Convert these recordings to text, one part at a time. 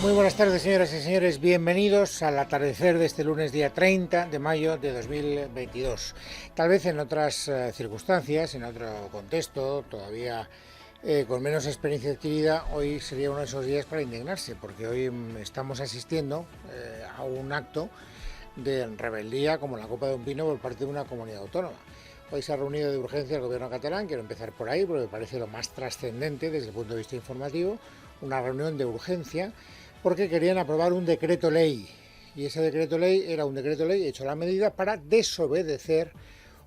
Muy buenas tardes, señoras y señores. Bienvenidos al atardecer de este lunes, día 30 de mayo de 2022. Tal vez en otras circunstancias, en otro contexto, todavía con menos experiencia adquirida, hoy sería uno de esos días para indignarse, porque hoy estamos asistiendo a un acto de rebeldía como la copa de un pino por parte de una comunidad autónoma. Hoy se ha reunido de urgencia el gobierno catalán. Quiero empezar por ahí porque me parece lo más trascendente desde el punto de vista informativo. Una reunión de urgencia porque querían aprobar un decreto ley, y ese decreto ley era un decreto ley hecho a la medida para desobedecer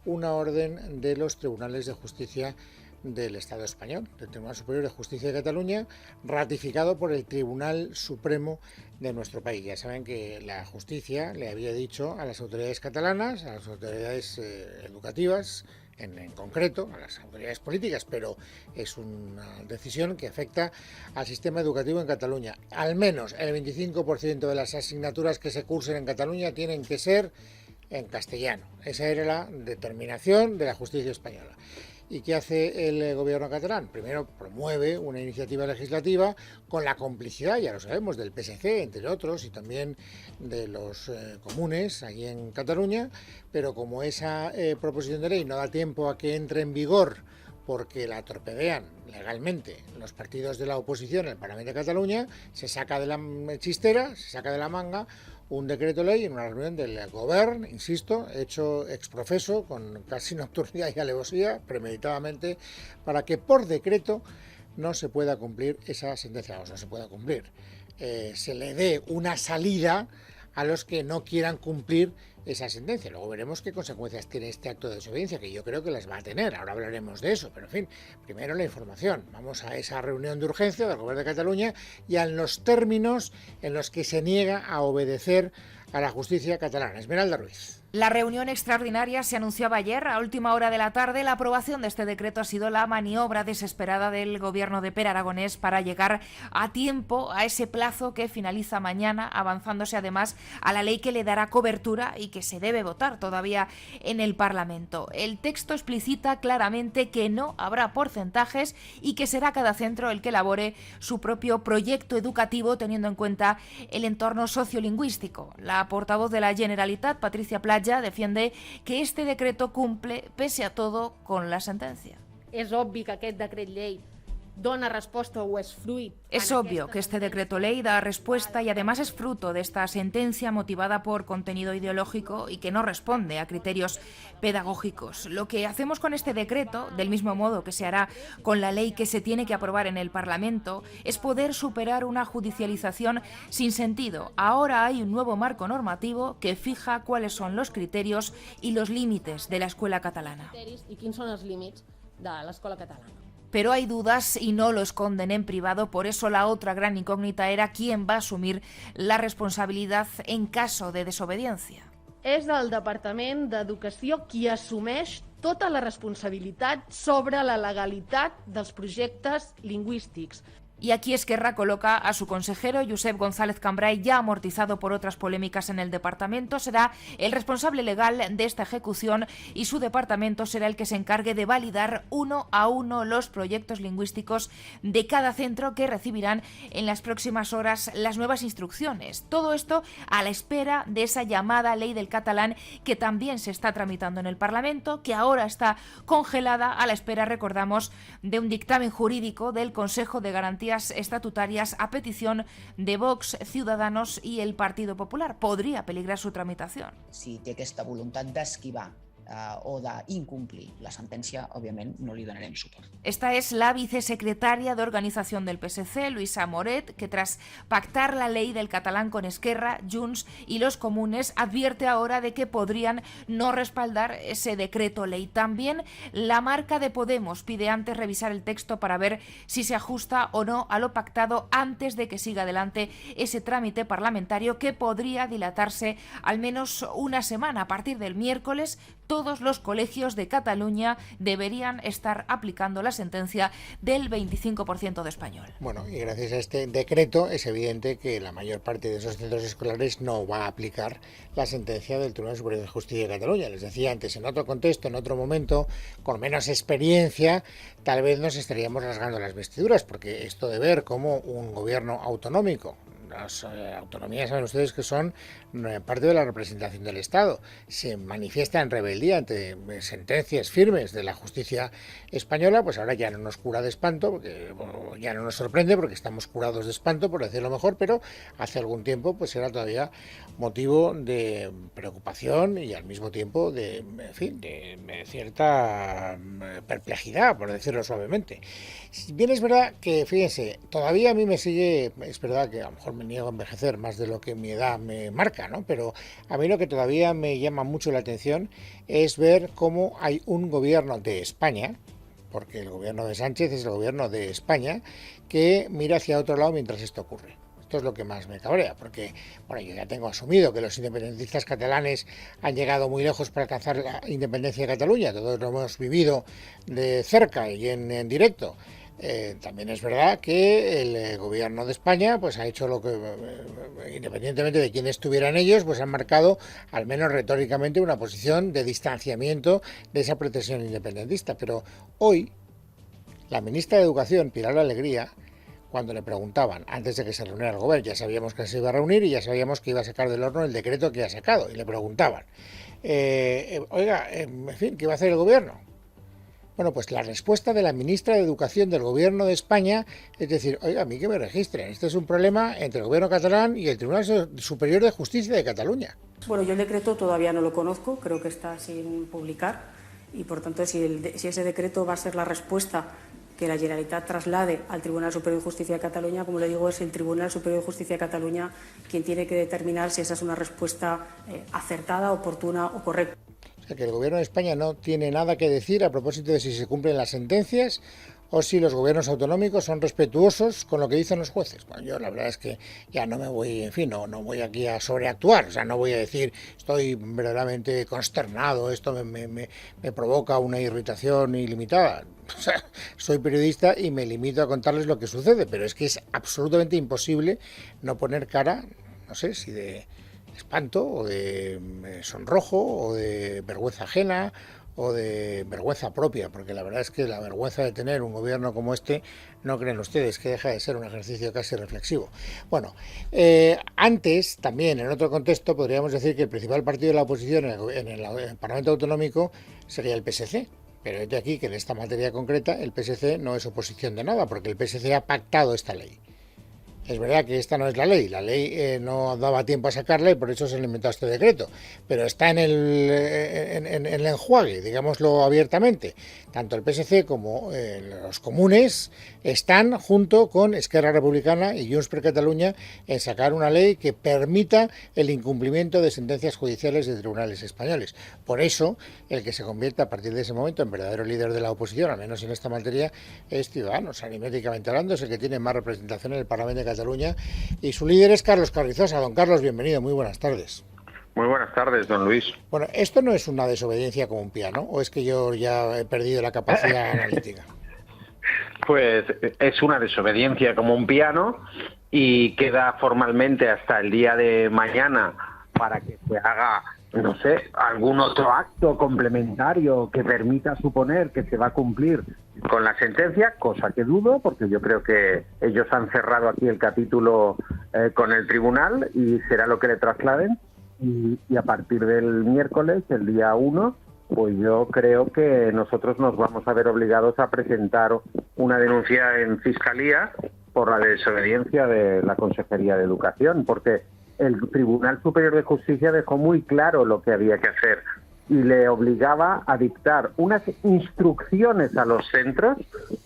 una orden de los tribunales de justicia del Estado español, del Tribunal Superior de Justicia de Cataluña, ratificado por el Tribunal Supremo de nuestro país. Ya saben que la justicia le había dicho a las autoridades catalanas, a las autoridades educativas, en concreto, a las autoridades políticas, pero es una decisión que afecta al sistema educativo en Cataluña. Al menos el 25% de las asignaturas que se cursen en Cataluña tienen que ser en castellano. Esa era la determinación de la justicia española. ¿Y qué hace el gobierno catalán? Primero promueve una iniciativa legislativa con la complicidad, ya lo sabemos, del PSC, entre otros, y también de los comunes allí en Cataluña, pero como esa proposición de ley no da tiempo a que entre en vigor porque la torpedean legalmente los partidos de la oposición en el Parlamento de Cataluña, se saca de la chistera, se saca de la manga un decreto ley en una reunión del Govern, insisto, hecho exprofeso, con casi nocturnidad y alevosía, premeditadamente, para que por decreto no se pueda cumplir esa sentencia, o no se pueda cumplir. Se le dé una salida a los que no quieran cumplir esa sentencia. Luego veremos qué consecuencias tiene este acto de desobediencia, que yo creo que las va a tener. Ahora hablaremos de eso, pero en fin, primero la información. Vamos a esa reunión de urgencia del Gobierno de Cataluña y a los términos en los que se niega a obedecer a la justicia catalana. Esmeralda Ruiz. La reunión extraordinaria se anunciaba ayer a última hora de la tarde. La aprobación de este decreto ha sido la maniobra desesperada del gobierno de Pere Aragonés para llegar a tiempo a ese plazo que finaliza mañana, avanzándose además a la ley que le dará cobertura y que se debe votar todavía en el Parlamento. El texto explicita claramente que no habrá porcentajes y que será cada centro el que elabore su propio proyecto educativo teniendo en cuenta el entorno sociolingüístico. La portavoz de la Generalitat, Patricia Playa, defiende que este decreto cumple, pese a todo, con la sentencia. És obvi que aquest decret llei dona resposta o és fruit. Es obvio que este decreto ley da respuesta y además es fruto de esta sentencia motivada por contenido ideológico y que no responde a criterios pedagógicos. Lo que hacemos con este decreto, del mismo modo que se hará con la ley que se tiene que aprobar en el Parlamento, es poder superar una judicialización sin sentido. Ahora hay un nuevo marco normativo que fija cuáles son los criterios y los límites de la escuela catalana. I quins són els límits de l'escola catalana. Pero hay dudas y no lo esconden en privado, por eso la otra gran incógnita era quién va a asumir la responsabilidad en caso de desobediencia. És el Departament d'Educació qui assumeix tota la responsabilitat sobre la legalitat dels projectes lingüístics. Y aquí Esquerra coloca a su consejero, Josep González Cambray, ya amortizado por otras polémicas en el departamento. Será el responsable legal de esta ejecución y su departamento será el que se encargue de validar uno a uno los proyectos lingüísticos de cada centro que recibirán en las próximas horas las nuevas instrucciones. Todo esto a la espera de esa llamada ley del catalán que también se está tramitando en el Parlamento, que ahora está congelada a la espera, recordamos, de un dictamen jurídico del Consejo de Garantías Estatutarias a petición de Vox, Ciudadanos y el Partido Popular. Podría peligrar su tramitación. Si té aquesta voluntat d'esquivar o d'incomplir la sentència, òbviament no li donarem suport. Esta es la vicesecretaria de organización del PSC, Luisa Moret, que tras pactar la ley del catalán con Esquerra, Junts y los comunes, advierte ahora de que podrían no respaldar ese decreto ley. También la marca de Podemos pide antes revisar el texto para ver si se ajusta o no a lo pactado antes de que siga adelante ese trámite parlamentario que podría dilatarse al menos una semana. A partir del miércoles, todos los colegios de Cataluña deberían estar aplicando la sentencia del 25% de español. Bueno, y gracias a este decreto es evidente que la mayor parte de esos centros escolares no va a aplicar la sentencia del Tribunal Superior de Justicia de Cataluña. Les decía antes, en otro contexto, en otro momento, con menos experiencia, tal vez nos estaríamos rasgando las vestiduras, porque esto de ver cómo un gobierno autonómico las autonomías, saben ustedes que son parte de la representación del Estado, se manifiesta en rebeldía ante sentencias firmes de la justicia española, pues ahora ya no nos cura de espanto, porque, bueno, ya no nos sorprende porque estamos curados de espanto, por decirlo mejor, pero hace algún tiempo pues era todavía motivo de preocupación y al mismo tiempo de, en fin, de cierta perplejidad, por decirlo suavemente. Bien, es verdad que, fíjense, todavía a mí me sigue, es verdad que a lo mejor me niego a envejecer más de lo que mi edad me marca, ¿no? Pero a mí lo que todavía me llama mucho la atención es ver cómo hay un gobierno de España, porque el gobierno de Sánchez es el gobierno de España, que mira hacia otro lado mientras esto ocurre. Esto es lo que más me cabrea, porque bueno, yo ya tengo asumido que los independentistas catalanes han llegado muy lejos para alcanzar la independencia de Cataluña, todos lo hemos vivido de cerca y en directo. También es verdad que el gobierno de España pues ha hecho lo que, independientemente de quién estuvieran ellos, pues han marcado, al menos retóricamente, una posición de distanciamiento de esa pretensión independentista. Pero hoy, la ministra de Educación, Pilar Alegría, cuando le preguntaban, antes de que se reuniera el gobierno, ya sabíamos que se iba a reunir y ya sabíamos que iba a sacar del horno el decreto que ha sacado, y le preguntaban, oiga, en fin, ¿qué va a hacer el gobierno? Bueno, pues la respuesta de la ministra de Educación del Gobierno de España es decir, oiga, a mí que me registren, este es un problema entre el Gobierno catalán y el Tribunal Superior de Justicia de Cataluña. Bueno, yo el decreto todavía no lo conozco, creo que está sin publicar y, por tanto, si ese decreto va a ser la respuesta que la Generalitat traslade al Tribunal Superior de Justicia de Cataluña, como le digo, es el Tribunal Superior de Justicia de Cataluña quien tiene que determinar si esa es una respuesta acertada, oportuna o correcta. O sea, que el Gobierno de España no tiene nada que decir a propósito de si se cumplen las sentencias o si los gobiernos autonómicos son respetuosos con lo que dicen los jueces. Bueno, yo la verdad es que ya no me voy, en fin, no voy aquí a sobreactuar, o sea, no voy a decir estoy verdaderamente consternado, esto me provoca una irritación ilimitada. O sea, soy periodista y me limito a contarles lo que sucede, pero es que es absolutamente imposible no poner cara, no sé si de espanto o de sonrojo o de vergüenza ajena o de vergüenza propia, porque la verdad es que la vergüenza de tener un gobierno como este, no creen ustedes que deja de ser un ejercicio casi reflexivo. Bueno, antes, también en otro contexto, podríamos decir que el principal partido de la oposición en el Parlamento Autonómico sería el PSC. Pero es de aquí que en esta materia concreta el PSC no es oposición de nada, porque el PSC ha pactado esta ley. Es verdad que esta no es la ley no daba tiempo a sacarla y por eso se le inventó este decreto, pero está en el enjuague, digámoslo abiertamente. Tanto el PSC como los comunes están junto con Esquerra Republicana y Junts per Catalunya en sacar una ley que permita el incumplimiento de sentencias judiciales de tribunales españoles. Por eso, el que se convierta a partir de ese momento en verdadero líder de la oposición, al menos en esta materia, es Ciudadanos. Aritméticamente hablando, es el que tiene más representación en el Parlamento de Cataluña y su líder es Carlos Carrizosa. Don Carlos, bienvenido, muy buenas tardes. Muy buenas tardes, don Luis. Bueno, ¿esto no es una desobediencia como un piano o es que yo ya he perdido la capacidad analítica? Pues es una desobediencia como un piano y queda formalmente hasta el día de mañana para que se haga, no sé, algún otro acto complementario que permita suponer que se va a cumplir con la sentencia, cosa que dudo, porque yo creo que ellos han cerrado aquí el capítulo con el tribunal y será lo que le trasladen. Y a partir del miércoles, el día 1, pues yo creo que nosotros nos vamos a ver obligados a presentar una denuncia en Fiscalía por la desobediencia de la Consejería de Educación, porque el Tribunal Superior de Justicia dejó muy claro lo que había que hacer y le obligaba a dictar unas instrucciones a los centros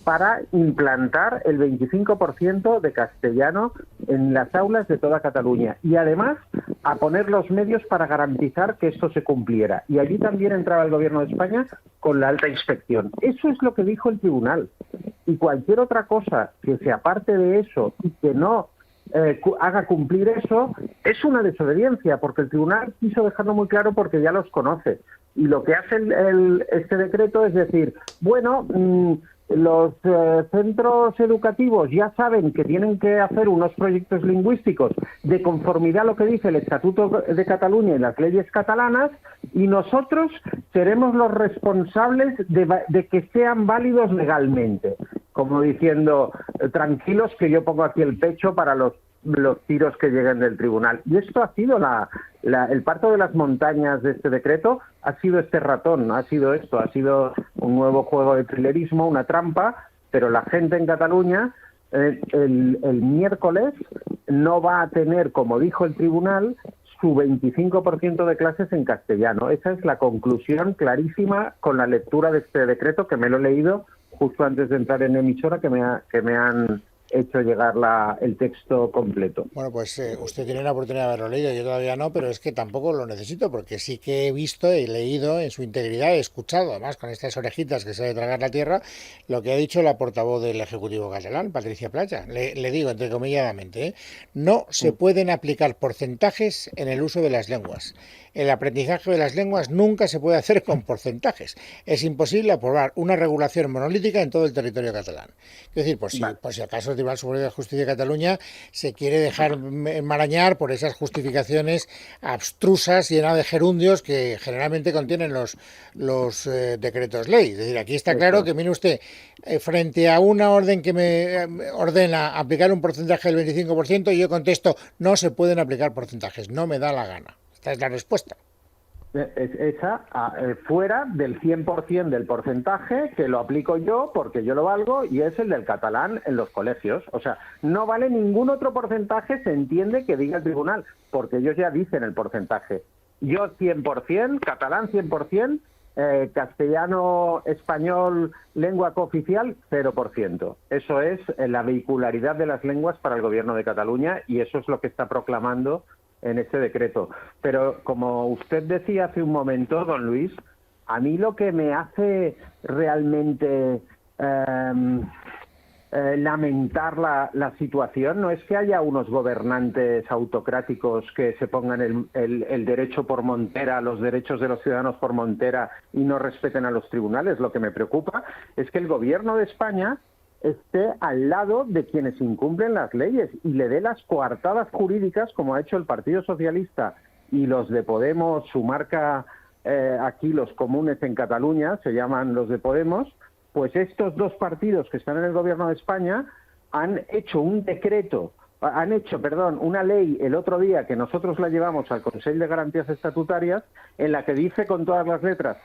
para implantar el 25% de castellano en las aulas de toda Cataluña y además a poner los medios para garantizar que esto se cumpliera. Y allí también entraba el Gobierno de España con la alta inspección. Eso es lo que dijo el tribunal. Y cualquier otra cosa que se aparte de eso y que no haga cumplir eso, es una desobediencia, porque el tribunal quiso dejarlo muy claro porque ya los conoce. Y lo que hace este decreto es decir, bueno, los centros educativos ya saben que tienen que hacer unos proyectos lingüísticos de conformidad a lo que dice el Estatuto de Cataluña y las leyes catalanas, y nosotros seremos los responsables de que sean válidos legalmente. Como diciendo, tranquilos que yo pongo aquí el pecho para los los tiros que lleguen del tribunal. Y esto ha sido el parto de las montañas de este decreto, ha sido este ratón, ha sido esto, ha sido un nuevo juego de trilerismo, una trampa, pero la gente en Cataluña el miércoles no va a tener, como dijo el tribunal, su 25% de clases en castellano. Esa es la conclusión clarísima con la lectura de este decreto, que me lo he leído justo antes de entrar en emisora, que me han hecho llegar el texto completo. Bueno, pues usted tiene la oportunidad de haberlo leído, yo todavía no, pero es que tampoco lo necesito, porque sí que he visto, he leído en su integridad, he escuchado, además con estas orejitas que se de tragar la tierra, lo que ha dicho la portavoz del Ejecutivo catalán, Patricia Playa. Le digo, entrecomilladamente, no se pueden aplicar porcentajes en el uso de las lenguas. El aprendizaje de las lenguas nunca se puede hacer con porcentajes. Es imposible aprobar una regulación monolítica en todo el territorio catalán. Es decir, por si acaso el Tribunal Superior de Justicia de Cataluña se quiere dejar enmarañar por esas justificaciones abstrusas llenas de gerundios que generalmente contienen los decretos ley. Es decir, aquí está claro que, mire usted, frente a una orden que me ordena aplicar un porcentaje del 25%, yo contesto, no se pueden aplicar porcentajes, no me da la gana. Esta es la respuesta. Esa, fuera del 100% del porcentaje, que lo aplico yo porque yo lo valgo, y es el del catalán en los colegios. O sea, no vale ningún otro porcentaje, se entiende, que diga el tribunal, porque ellos ya dicen el porcentaje. Yo 100%, catalán 100%, castellano, español, lengua cooficial, 0%. Eso es la vehicularidad de las lenguas para el Gobierno de Cataluña, y eso es lo que está proclamando en este decreto. Pero como usted decía hace un momento, don Luis, a mí lo que me hace realmente lamentar la situación no es que haya unos gobernantes autocráticos que se pongan el derecho por montera, los derechos de los ciudadanos por montera, y no respeten a los tribunales. Lo que me preocupa es que el Gobierno de España esté al lado de quienes incumplen las leyes y le dé las coartadas jurídicas, como ha hecho el Partido Socialista y los de Podemos, su marca aquí, los comunes en Cataluña, se llaman los de Podemos. Pues estos dos partidos que están en el Gobierno de España han hecho una ley el otro día, que nosotros la llevamos al Consell de Garantías Estatutarias, en la que dice con todas las letras,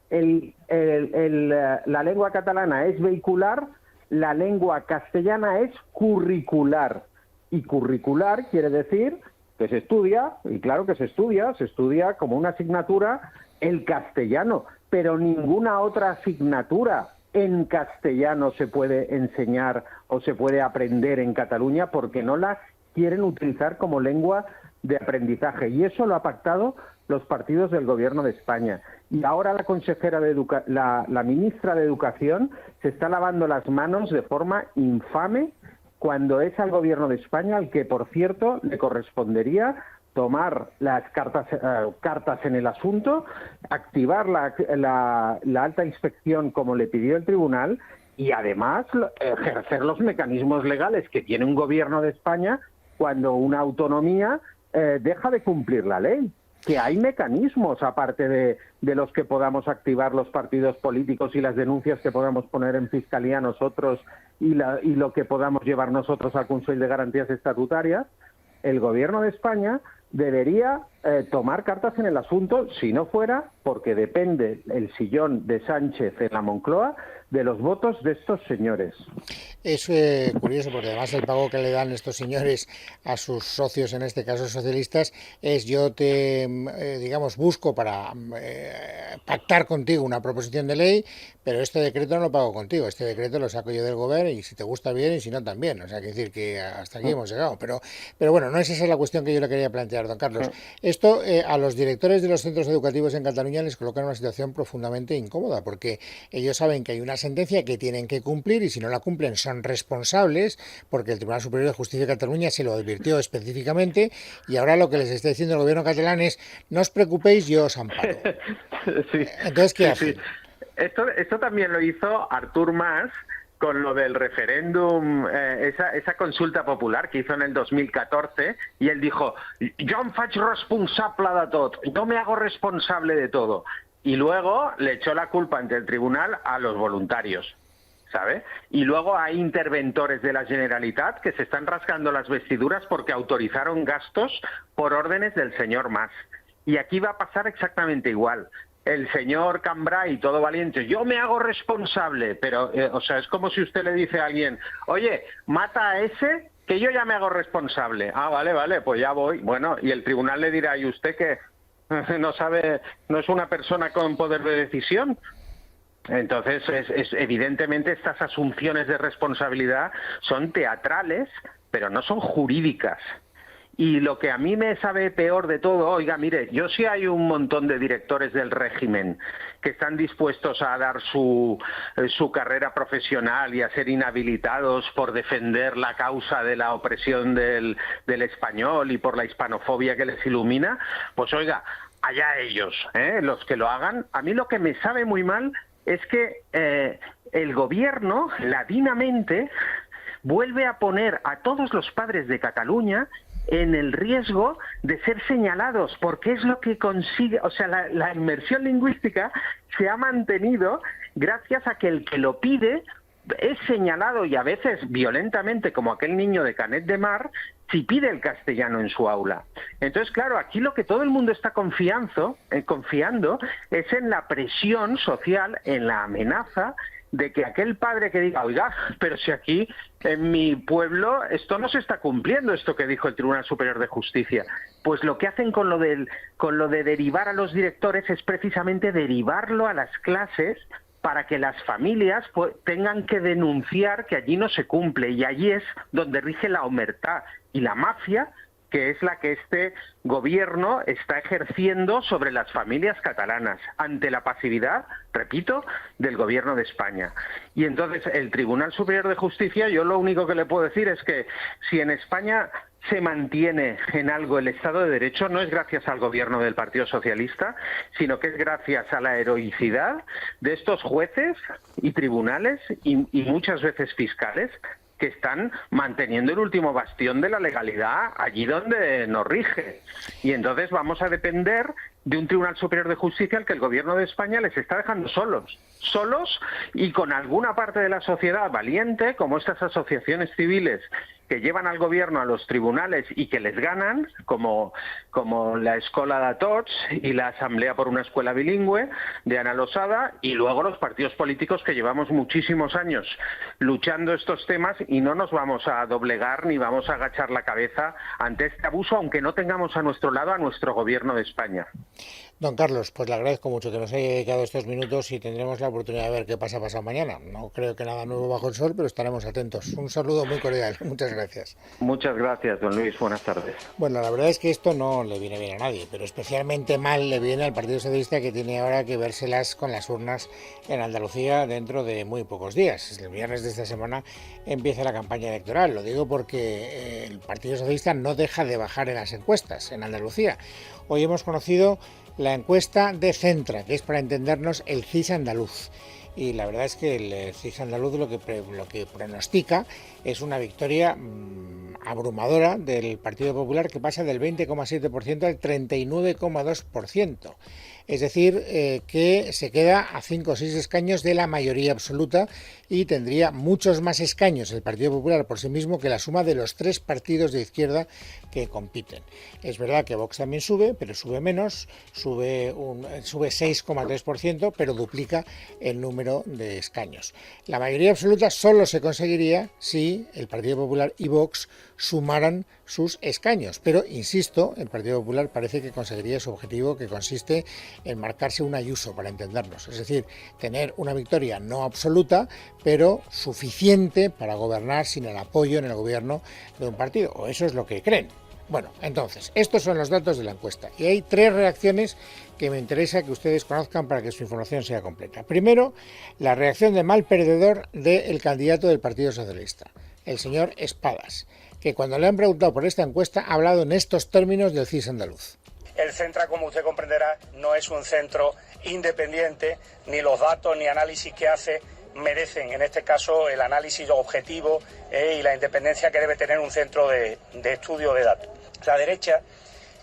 la lengua catalana es vehicular, la lengua castellana es curricular. Y curricular quiere decir que se estudia, y claro que se estudia como una asignatura el castellano, pero ninguna otra asignatura en castellano se puede enseñar o se puede aprender en Cataluña, porque no la quieren utilizar como lengua de aprendizaje. Y eso lo ha pactado los partidos del Gobierno de España. Y ahora la consejera la ministra de Educación se está lavando las manos de forma infame, cuando es al Gobierno de España al que, por cierto, le correspondería tomar las cartas en el asunto, activar la alta inspección como le pidió el tribunal, y además ejercer los mecanismos legales que tiene un Gobierno de España cuando una autonomía deja de cumplir la ley. Que hay mecanismos, aparte de los que podamos activar los partidos políticos y las denuncias que podamos poner en Fiscalía nosotros y lo que podamos llevar nosotros al Consell de Garantías Estatutarias. El Gobierno de España debería tomar cartas en el asunto, si no fuera porque depende el sillón de Sánchez en la Moncloa de los votos de estos señores. Es curioso, porque además el pago que le dan estos señores a sus socios, en este caso socialistas, es yo te, busco para pactar contigo una proposición de ley, pero este decreto no lo pago contigo, este decreto lo saco yo del gobierno, y si te gusta bien y si no también. O sea, que decir que hasta aquí hemos llegado. Pero bueno, no es esa la cuestión que yo le quería plantear, don Carlos. Esto a los directores de los centros educativos en Cataluña les coloca en una situación profundamente incómoda, porque ellos saben que hay una sentencia que tienen que cumplir, y si no la cumplen son responsables, porque el Tribunal Superior de Justicia de Cataluña se lo advirtió específicamente, y ahora lo que les está diciendo el Gobierno catalán es: no os preocupéis, yo os amparo. Sí. Entonces, ¿qué hacen? Sí. Esto también lo hizo Artur Mas con lo del referéndum, esa consulta popular que hizo en el 2014, y él dijo: yo em faig responsable de tot, yo me hago responsable de todo. Y luego le echó la culpa ante el tribunal a los voluntarios. ¿sabe? Y luego hay interventores de la Generalitat que se están rasgando las vestiduras porque autorizaron gastos por órdenes del señor Mas. Y aquí va a pasar exactamente igual. El señor Cambray, todo valiente, yo me hago responsable, pero, o sea, es como si usted le dice a alguien, oye, mata a ese, que yo ya me hago responsable. Ah, vale, pues ya voy. Bueno, y el tribunal le dirá, ¿y usted qué? ¿No sabe, no es una persona con poder de decisión? Entonces, evidentemente estas asunciones de responsabilidad son teatrales, pero no son jurídicas. Y lo que a mí me sabe peor de todo, oiga, mire, yo sí hay un montón de directores del régimen que están dispuestos a dar su carrera profesional y a ser inhabilitados por defender la causa de la opresión del español y por la hispanofobia que les ilumina, pues oiga, allá ellos, los que lo hagan. A mí lo que me sabe muy mal es que el gobierno, ladinamente, vuelve a poner a todos los padres de Cataluña en el riesgo de ser señalados, porque es lo que consigue, o sea, la inmersión lingüística se ha mantenido gracias a que el que lo pide es señalado, y a veces violentamente, como aquel niño de Canet de Mar, si pide el castellano en su aula. Entonces, claro, aquí lo que todo el mundo está confiando es en la presión social, en la amenaza de que aquel padre que diga, oiga, pero si aquí en mi pueblo esto no se está cumpliendo, esto que dijo el Tribunal Superior de Justicia, pues lo que hacen con lo de derivar a los directores es precisamente derivarlo a las clases para que las familias tengan que denunciar que allí no se cumple, y allí es donde rige la omertá y la mafia, que es la que este gobierno está ejerciendo sobre las familias catalanas, ante la pasividad, repito, del gobierno de España. Y entonces el Tribunal Superior de Justicia, yo lo único que le puedo decir es que si en España se mantiene en algo el Estado de Derecho, no es gracias al gobierno del Partido Socialista, sino que es gracias a la heroicidad de estos jueces y tribunales y muchas veces fiscales, que están manteniendo el último bastión de la legalidad allí donde nos rige. Y entonces vamos a depender de un Tribunal Superior de Justicia al que el Gobierno de España les está dejando solos y con alguna parte de la sociedad valiente, como estas asociaciones civiles que llevan al gobierno a los tribunales y que les ganan, como la Escola de Tots y la Asamblea por una Escuela Bilingüe de Ana Losada, y luego los partidos políticos que llevamos muchísimos años luchando estos temas y no nos vamos a doblegar ni vamos a agachar la cabeza ante este abuso, aunque no tengamos a nuestro lado a nuestro gobierno de España. Don Carlos, pues le agradezco mucho que nos haya dedicado estos minutos y tendremos la oportunidad de ver qué pasa pasado mañana. No creo que nada nuevo bajo el sol, pero estaremos atentos. Un saludo muy cordial. Muchas gracias. Muchas gracias, don Luis. Buenas tardes. Bueno, la verdad es que esto no le viene bien a nadie, pero especialmente mal le viene al Partido Socialista, que tiene ahora que vérselas con las urnas en Andalucía dentro de muy pocos días. El viernes de esta semana empieza la campaña electoral. Lo digo porque el Partido Socialista no deja de bajar en las encuestas en Andalucía. Hoy hemos conocido la encuesta de Centra, que es, para entendernos, el CIS andaluz. Y la verdad es que el CIS andaluz lo que pronostica es una victoria abrumadora del Partido Popular, que pasa del 20,7% al 39,2%. Es decir, que se queda a 5 o 6 escaños de la mayoría absoluta y tendría muchos más escaños el Partido Popular por sí mismo que la suma de los 3 partidos de izquierda que compiten. Es verdad que Vox también sube, pero sube menos, sube 6,3%, pero duplica el número de escaños. La mayoría absoluta solo se conseguiría si el Partido Popular y Vox sumaran sus escaños, pero insisto, el Partido Popular parece que conseguiría su objetivo, que consiste en marcarse un Ayuso, para entendernos, es decir, tener una victoria no absoluta, pero suficiente para gobernar sin el apoyo en el gobierno de un partido, o eso es lo que creen. Bueno, entonces, estos son los datos de la encuesta y hay 3 reacciones que me interesa que ustedes conozcan para que su información sea completa. Primero, la reacción de mal perdedor del candidato del Partido Socialista, el señor Espadas, que cuando le han preguntado por esta encuesta ha hablado en estos términos del CIS andaluz. El Centra, como usted comprenderá, no es un centro independiente, ni los datos ni análisis que hace merecen, en este caso, el análisis objetivo y la independencia que debe tener un centro de estudio de datos. La derecha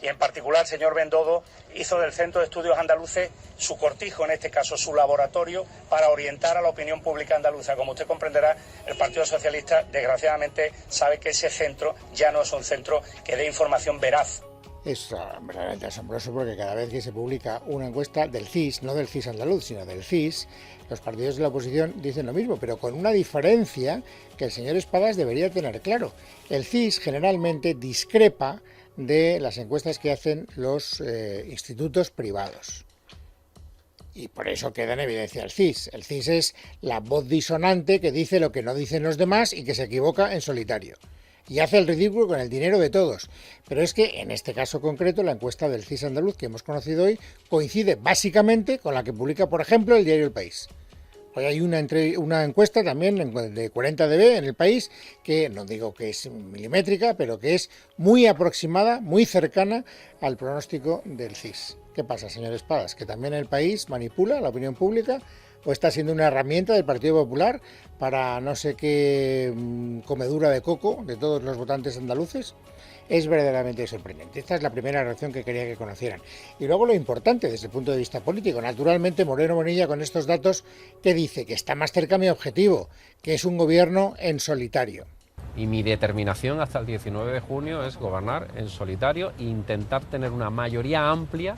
y en particular el señor Bendodo hizo del Centro de Estudios Andaluces su cortijo, en este caso su laboratorio, para orientar a la opinión pública andaluza. Como usted comprenderá, el Partido Socialista desgraciadamente sabe que ese centro ya no es un centro que dé información veraz. Es realmente asombroso porque cada vez que se publica una encuesta del CIS, no del CIS andaluz, sino del CIS, los partidos de la oposición dicen lo mismo, pero con una diferencia que el señor Espadas debería tener claro. El CIS generalmente discrepa de las encuestas que hacen los institutos privados. Y por eso queda en evidencia el CIS. El CIS es la voz disonante que dice lo que no dicen los demás y que se equivoca en solitario. Y hace el ridículo con el dinero de todos. Pero es que en este caso concreto la encuesta del CIS andaluz que hemos conocido hoy coincide básicamente con la que publica, por ejemplo, el diario El País. Hoy hay una encuesta también de 40 dB en El País que no digo que es milimétrica, pero que es muy aproximada, muy cercana al pronóstico del CIS. ¿Qué pasa, señor Espadas? ¿Que también El País manipula la opinión pública? ¿O está siendo una herramienta del Partido Popular para no sé qué comedura de coco de todos los votantes andaluces? Es verdaderamente sorprendente. Esta es la primera reacción que quería que conocieran. Y luego lo importante desde el punto de vista político. Naturalmente, Moreno Bonilla con estos datos que dice que está más cerca a mi objetivo, que es un gobierno en solitario. Y mi determinación hasta el 19 de junio es gobernar en solitario e intentar tener una mayoría amplia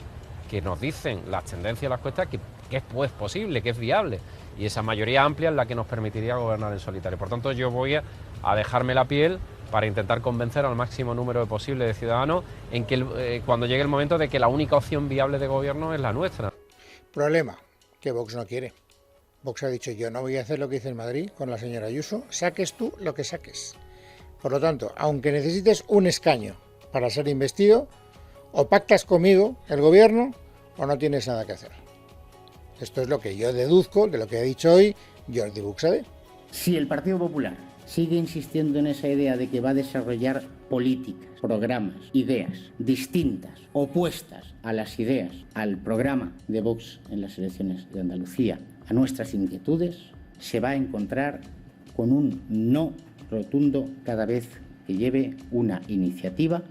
que nos dicen las tendencias de las encuestas que es pues posible, que es viable. Y esa mayoría amplia es la que nos permitiría gobernar en solitario. Por tanto, yo voy a dejarme la piel para intentar convencer al máximo número posible de ciudadanos en que cuando llegue el momento de que la única opción viable de gobierno es la nuestra. Problema, que Vox no quiere. Vox ha dicho, yo no voy a hacer lo que hice en Madrid con la señora Ayuso, saques tú lo que saques. Por lo tanto, aunque necesites un escaño para ser investido, o pactas conmigo el gobierno o no tienes nada que hacer. Esto es lo que yo deduzco de lo que ha dicho hoy Jordi Buxadé. Si el Partido Popular sigue insistiendo en esa idea de que va a desarrollar políticas, programas, ideas distintas, opuestas a las ideas, al programa de Vox en las elecciones de Andalucía, a nuestras inquietudes, se va a encontrar con un no rotundo cada vez que lleve una iniciativa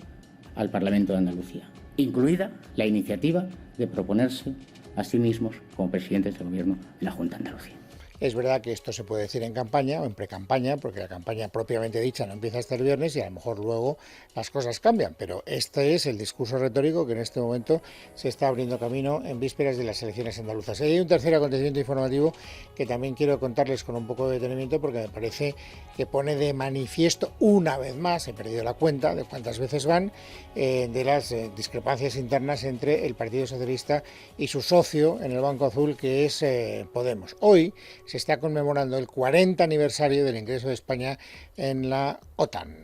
al Parlamento de Andalucía, incluida la iniciativa de proponerse a sí mismos como presidentes del Gobierno de la Junta de Andalucía. Es verdad que esto se puede decir en campaña o en precampaña, porque la campaña propiamente dicha no empieza hasta el viernes y a lo mejor luego las cosas cambian, pero este es el discurso retórico que en este momento se está abriendo camino en vísperas de las elecciones andaluzas. Y hay un tercer acontecimiento informativo que también quiero contarles con un poco de detenimiento porque me parece que pone de manifiesto una vez más, he perdido la cuenta de cuántas veces van, de las discrepancias internas entre el Partido Socialista y su socio en el Banco Azul, que es Podemos. Hoy se está conmemorando el 40 aniversario del ingreso de España en la OTAN.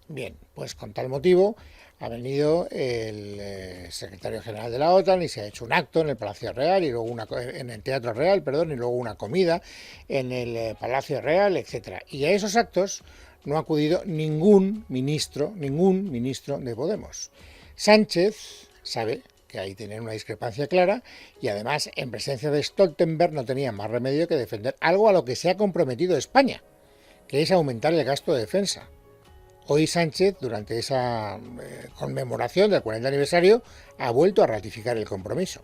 Bien, pues con tal motivo ha venido el secretario general de la OTAN y se ha hecho un acto en el Palacio Real y luego en el Teatro Real, y luego una comida en el Palacio Real, etcétera. Y a esos actos no ha acudido ningún ministro de Podemos. Sánchez sabe que ahí tienen una discrepancia clara y además en presencia de Stoltenberg no tenía más remedio que defender algo a lo que se ha comprometido España, que es aumentar el gasto de defensa. Hoy Sánchez, durante esa conmemoración del 40 aniversario, ha vuelto a ratificar el compromiso.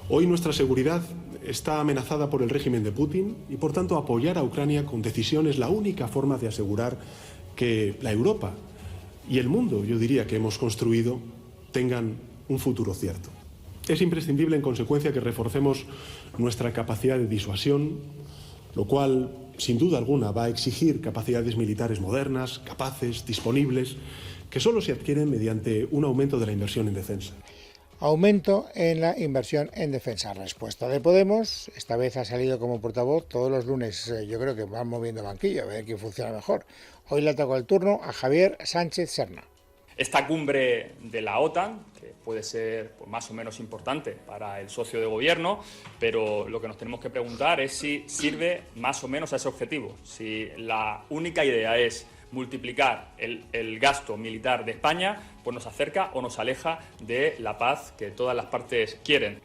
Hoy nuestra seguridad está amenazada por el régimen de Putin y por tanto apoyar a Ucrania con decisión es la única forma de asegurar que la Europa y el mundo, yo diría, que hemos construido tengan un futuro cierto. Es imprescindible, en consecuencia, que reforcemos nuestra capacidad de disuasión, lo cual, sin duda alguna, va a exigir capacidades militares modernas, capaces, disponibles, que solo se adquieren mediante un aumento de la inversión en defensa. Aumento en la inversión en defensa. Respuesta de Podemos, esta vez ha salido como portavoz, todos los lunes yo creo que van moviendo banquillo, a ver quién funciona mejor. Hoy le tocó el turno a Javier Sánchez Serna. Esta cumbre de la OTAN, que puede ser pues, más o menos importante para el socio de gobierno, pero lo que nos tenemos que preguntar es si sirve más o menos a ese objetivo. Si la única idea es multiplicar el gasto militar de España, pues nos acerca o nos aleja de la paz que todas las partes quieren.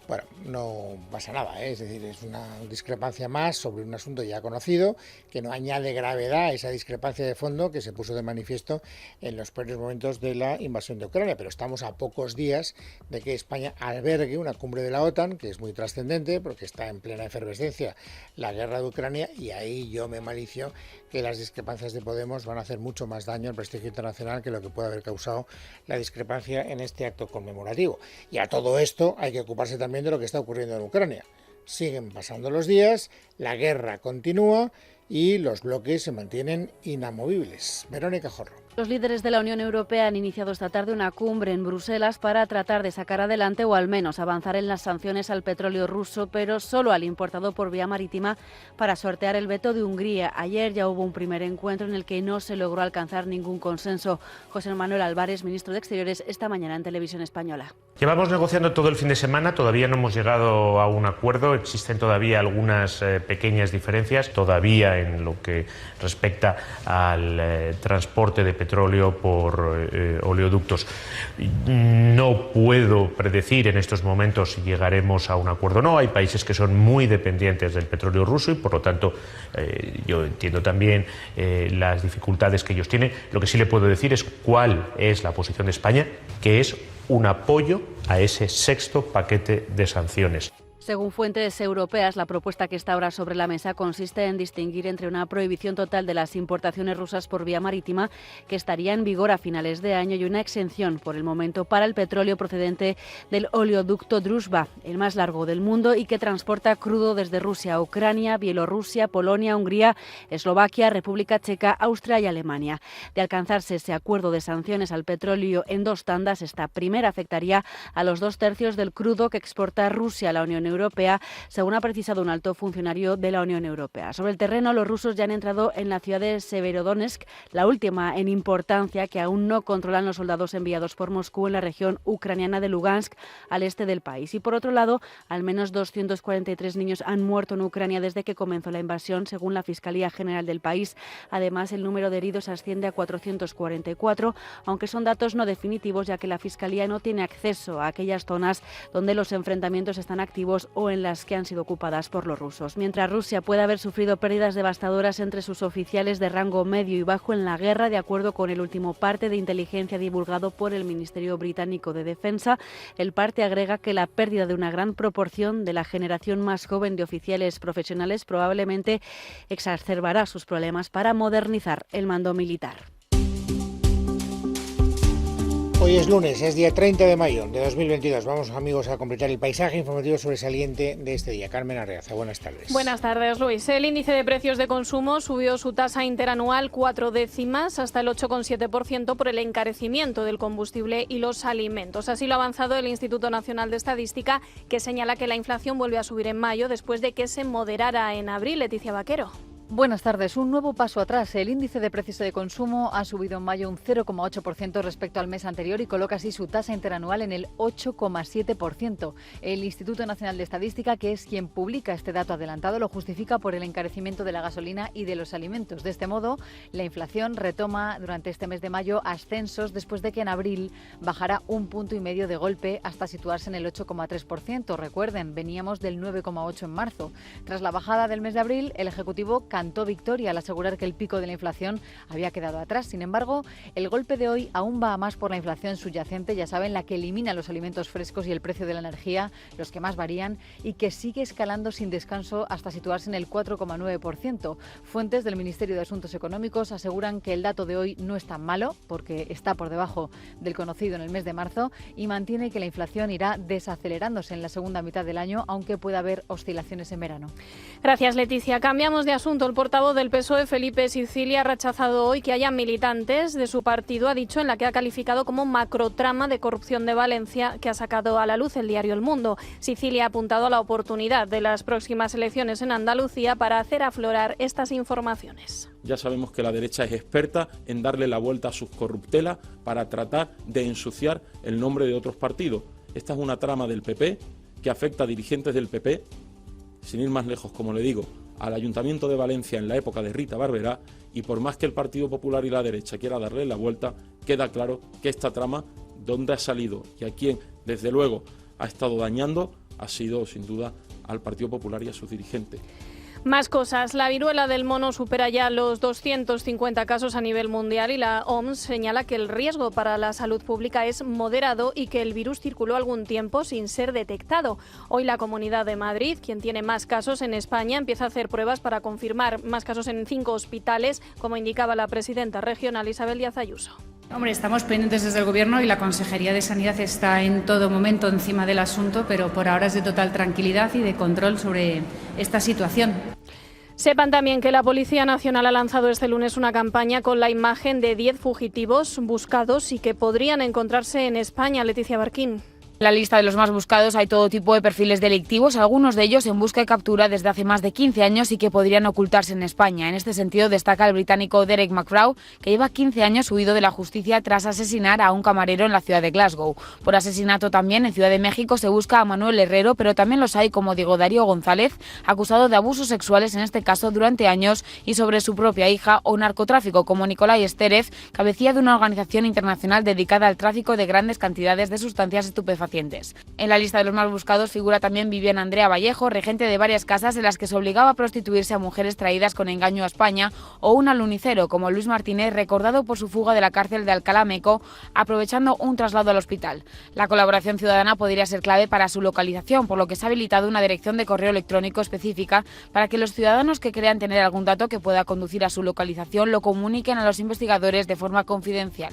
Bueno, no pasa nada, es decir, es una discrepancia más sobre un asunto ya conocido, que no añade gravedad a esa discrepancia de fondo que se puso de manifiesto en los primeros momentos de la invasión de Ucrania, pero estamos a pocos días de que España albergue una cumbre de la OTAN, que es muy trascendente porque está en plena efervescencia la guerra de Ucrania, y ahí yo me malicio que las discrepancias de Podemos van a hacer mucho más daño al prestigio internacional que lo que puede haber causado la discrepancia en este acto conmemorativo. Y a todo esto hay que ocuparse también de lo que está ocurriendo en Ucrania. Siguen pasando los días, la guerra continúa y los bloques se mantienen inamovibles. Verónica Jorro. Los líderes de la Unión Europea han iniciado esta tarde una cumbre en Bruselas para tratar de sacar adelante o al menos avanzar en las sanciones al petróleo ruso, pero solo al importado por vía marítima, para sortear el veto de Hungría. Ayer ya hubo un primer encuentro en el que no se logró alcanzar ningún consenso. José Manuel Álvarez, ministro de Exteriores, esta mañana en Televisión Española. Llevamos negociando todo el fin de semana, todavía no hemos llegado a un acuerdo, existen todavía algunas pequeñas diferencias, todavía en lo que respecta al transporte de petróleo por oleoductos. No puedo predecir en estos momentos si llegaremos a un acuerdo o no. Hay países que son muy dependientes del petróleo ruso y por lo tanto yo entiendo también las dificultades que ellos tienen. Lo que sí le puedo decir es cuál es la posición de España, que es un apoyo a ese sexto paquete de sanciones. Según fuentes europeas, la propuesta que está ahora sobre la mesa consiste en distinguir entre una prohibición total de las importaciones rusas por vía marítima, que estaría en vigor a finales de año, y una exención por el momento para el petróleo procedente del oleoducto Druzhba, el más largo del mundo y que transporta crudo desde Rusia a Ucrania, Bielorrusia, Polonia, Hungría, Eslovaquia, República Checa, Austria y Alemania. De alcanzarse ese acuerdo de sanciones al petróleo en dos tandas, esta primera afectaría a los 2/3 del crudo que exporta Rusia a la Unión Europea, según ha precisado un alto funcionario de la Unión Europea. Sobre el terreno, los rusos ya han entrado en la ciudad de Severodonetsk, la última en importancia, que aún no controlan los soldados enviados por Moscú en la región ucraniana de Lugansk, al este del país. Y por otro lado, al menos 243 niños han muerto en Ucrania desde que comenzó la invasión, según la Fiscalía General del país. Además, el número de heridos asciende a 444, aunque son datos no definitivos, ya que la Fiscalía no tiene acceso a aquellas zonas donde los enfrentamientos están activos o en las que han sido ocupadas por los rusos. Mientras Rusia puede haber sufrido pérdidas devastadoras entre sus oficiales de rango medio y bajo en la guerra, de acuerdo con el último parte de inteligencia divulgado por el Ministerio Británico de Defensa, el parte agrega que la pérdida de una gran proporción de la generación más joven de oficiales profesionales probablemente exacerbará sus problemas para modernizar el mando militar. Hoy es lunes, es día 30 de mayo de 2022. Vamos, amigos, a completar el paisaje informativo sobresaliente de este día. Carmen Arreaza, buenas tardes. Buenas tardes, Luis. El índice de precios de consumo subió su tasa interanual 4 décimas hasta el 8,7% por el encarecimiento del combustible y los alimentos. Así lo ha avanzado el Instituto Nacional de Estadística, que señala que la inflación vuelve a subir en mayo después de que se moderara en abril. Leticia Vaquero. Buenas tardes. Un nuevo paso atrás. El índice de precios de consumo ha subido en mayo un 0,8% respecto al mes anterior y coloca así su tasa interanual en el 8,7%. El Instituto Nacional de Estadística, que es quien publica este dato adelantado, lo justifica por el encarecimiento de la gasolina y de los alimentos. De este modo, la inflación retoma durante este mes de mayo ascensos después de que en abril bajara 1,5 puntos de golpe hasta situarse en el 8,3%. Recuerden, veníamos del 9,8% en marzo. Tras la bajada del mes de abril, el Ejecutivo cantó victoria al asegurar que el pico de la inflación había quedado atrás. Sin embargo, el golpe de hoy aún va a más por la inflación subyacente, ya saben, la que elimina los alimentos frescos y el precio de la energía, los que más varían, y que sigue escalando sin descanso hasta situarse en el 4,9%. Fuentes del Ministerio de Asuntos Económicos aseguran que el dato de hoy no es tan malo, porque está por debajo del conocido en el mes de marzo, y mantiene que la inflación irá desacelerándose en la segunda mitad del año, aunque pueda haber oscilaciones en verano. Gracias, Leticia. Cambiamos de asunto. El portavoz del PSOE, Felipe Sicilia, ha rechazado hoy que haya militantes de su partido, ha dicho, en la que ha calificado como macrotrama de corrupción de Valencia, que ha sacado a la luz el diario El Mundo. Sicilia ha apuntado a la oportunidad de las próximas elecciones en Andalucía para hacer aflorar estas informaciones. Ya sabemos que la derecha es experta en darle la vuelta a sus corruptelas para tratar de ensuciar el nombre de otros partidos. Esta es una trama del PP que afecta a dirigentes del PP, sin ir más lejos, como le digo, al Ayuntamiento de Valencia en la época de Rita Barberá, y por más que el Partido Popular y la derecha quiera darle la vuelta, queda claro que esta trama, dónde ha salido y a quién, desde luego, ha estado dañando, ha sido sin duda al Partido Popular y a sus dirigentes. Más cosas. La viruela del mono supera ya los 250 casos a nivel mundial y la OMS señala que el riesgo para la salud pública es moderado y que el virus circuló algún tiempo sin ser detectado. Hoy la Comunidad de Madrid, quien tiene más casos en España, empieza a hacer pruebas para confirmar más casos en 5 hospitales, como indicaba la presidenta regional Isabel Díaz Ayuso. Hombre, estamos pendientes desde el Gobierno y la Consejería de Sanidad está en todo momento encima del asunto, pero por ahora es de total tranquilidad y de control sobre esta situación. Sepan también que la Policía Nacional ha lanzado este lunes una campaña con la imagen de 10 fugitivos buscados y que podrían encontrarse en España. Leticia Barquín. En la lista de los más buscados hay todo tipo de perfiles delictivos, algunos de ellos en busca y captura desde hace más de 15 años y que podrían ocultarse en España. En este sentido destaca el británico Derek McGraw, que lleva 15 años huido de la justicia tras asesinar a un camarero en la ciudad de Glasgow. Por asesinato también en Ciudad de México se busca a Manuel Herrero, pero también los hay como Diego Darío González, acusado de abusos sexuales en este caso durante años y sobre su propia hija, o narcotráfico como Nicolai Estérez, cabecilla de una organización internacional dedicada al tráfico de grandes cantidades de sustancias estupefacientes. En la lista de los más buscados figura también Viviana Andrea Vallejo, regente de varias casas en las que se obligaba a prostituirse a mujeres traídas con engaño a España, o un alunicero como Luis Martínez, recordado por su fuga de la cárcel de Alcalá Meco, aprovechando un traslado al hospital. La colaboración ciudadana podría ser clave para su localización, por lo que se ha habilitado una dirección de correo electrónico específica para que los ciudadanos que crean tener algún dato que pueda conducir a su localización lo comuniquen a los investigadores de forma confidencial.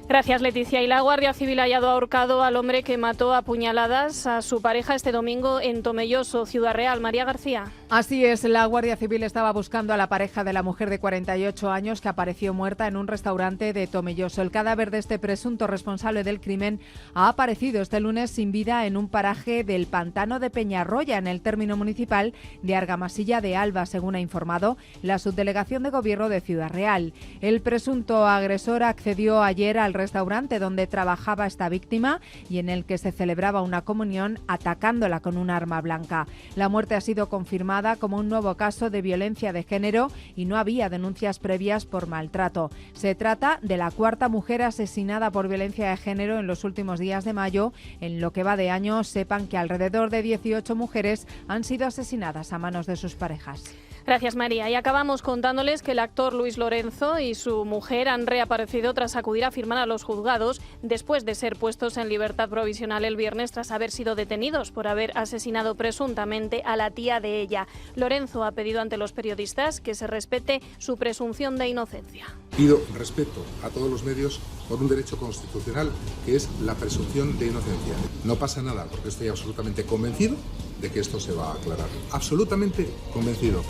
Gracias, Leticia. Y la Guardia Civil ha hallado ahorcado al hombre que mató a puñaladas a su pareja este domingo en Tomelloso, Ciudad Real. María García. Así es, la Guardia Civil estaba buscando a la pareja de la mujer de 48 años que apareció muerta en un restaurante de Tomelloso. El cadáver de este presunto responsable del crimen ha aparecido este lunes sin vida en un paraje del pantano de Peñarroya, en el término municipal de Argamasilla de Alba, según ha informado la Subdelegación de Gobierno de Ciudad Real. El presunto agresor accedió ayer al restaurante donde trabajaba esta víctima y en el que se celebraba una comunión, atacándola con un arma blanca. La muerte ha sido confirmada como un nuevo caso de violencia de género y no había denuncias previas por maltrato. Se trata de la cuarta mujer asesinada por violencia de género en los últimos días de mayo. En lo que va de año, sepan que alrededor de 18 mujeres han sido asesinadas a manos de sus parejas. Gracias, María. Y acabamos contándoles que el actor Luis Lorenzo y su mujer han reaparecido tras acudir a firmar a los juzgados después de ser puestos en libertad provisional el viernes tras haber sido detenidos por haber asesinado presuntamente a la tía de ella. Lorenzo ha pedido ante los periodistas que se respete su presunción de inocencia. Pido respeto a todos los medios por un derecho constitucional que es la presunción de inocencia. No pasa nada porque estoy absolutamente convencido de que esto se va a aclarar. Absolutamente convencido.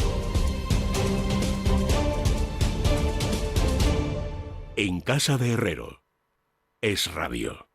En casa de Herrero, Es Radio.